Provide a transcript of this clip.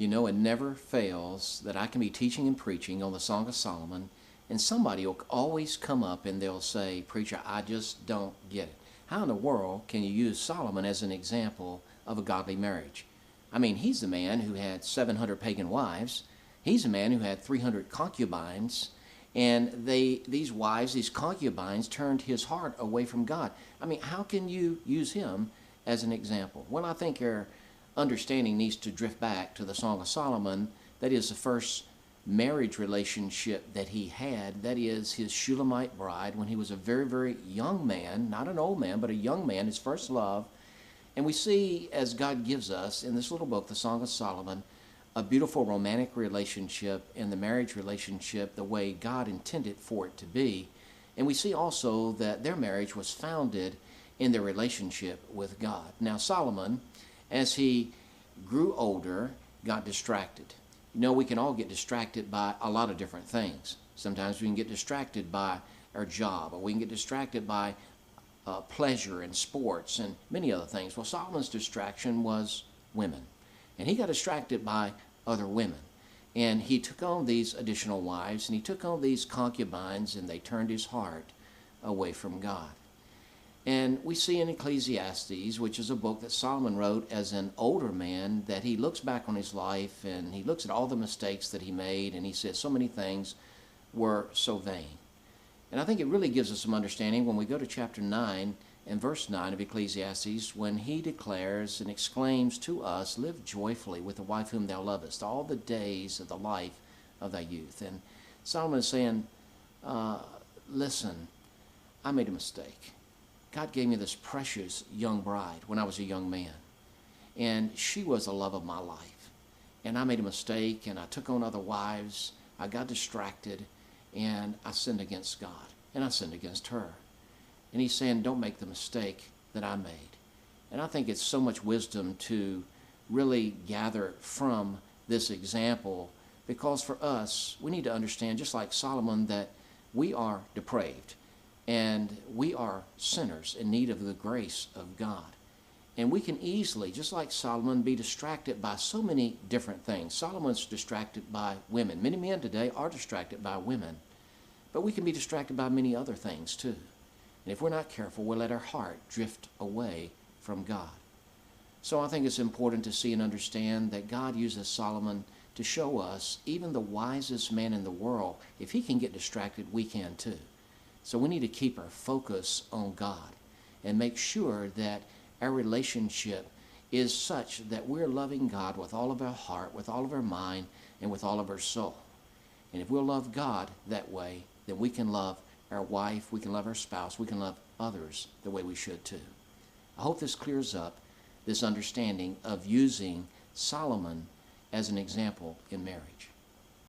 You know, it never fails that I can be teaching and preaching on the Song of Solomon, and somebody will always come up and they'll say, "Preacher, I just don't get it. How in the world can you use Solomon as an example of a godly marriage?" I mean, he's the man who had 700 pagan wives. He's a man who had 300 concubines, and these wives, these concubines, turned his heart away from God. I mean, how can you use him as an example? Well, I think our understanding needs to drift back to the Song of Solomon. That is the first marriage relationship that he had. That is his Shulamite bride when he was a very, very young man, not an old man, but a young man, his first love. And we see, as God gives us in this little book, the Song of Solomon, a beautiful romantic relationship and the marriage relationship the way God intended for it to be. And we see also that their marriage was founded in their relationship with God. Now, Solomon, as he grew older, got distracted. You know, we can all get distracted by a lot of different things. Sometimes we can get distracted by our job, or we can get distracted by pleasure and sports and many other things. Well, Solomon's distraction was women, and he got distracted by other women. And he took on these additional wives, and he took on these concubines, and they turned his heart away from God. And we see in Ecclesiastes, which is a book that Solomon wrote as an older man, that he looks back on his life and he looks at all the mistakes that he made, and he says so many things were so vain. And I think it really gives us some understanding when we go to chapter 9 and verse 9 of Ecclesiastes, when he declares and exclaims to us, "Live joyfully with the wife whom thou lovest all the days of the life of thy youth." And Solomon is saying, listen, I made a mistake. God gave me this precious young bride when I was a young man, and she was the love of my life. And I made a mistake, and I took on other wives. I got distracted, and I sinned against God, and I sinned against her. And he's saying, don't make the mistake that I made. And I think it's so much wisdom to really gather from this example, because for us, we need to understand, just like Solomon, that we are depraved, and we are sinners in need of the grace of God. And we can easily, just like Solomon, be distracted by so many different things. Solomon's distracted by women. Many men today are distracted by women. But we can be distracted by many other things too. And if we're not careful, we'll let our heart drift away from God. So I think it's important to see and understand that God uses Solomon to show us, even the wisest man in the world, if he can get distracted, we can too. So we need to keep our focus on God and make sure that our relationship is such that we're loving God with all of our heart, with all of our mind, and with all of our soul. And if we'll love God that way, then we can love our wife, we can love our spouse, we can love others the way we should too. I hope this clears up this understanding of using Solomon as an example in marriage.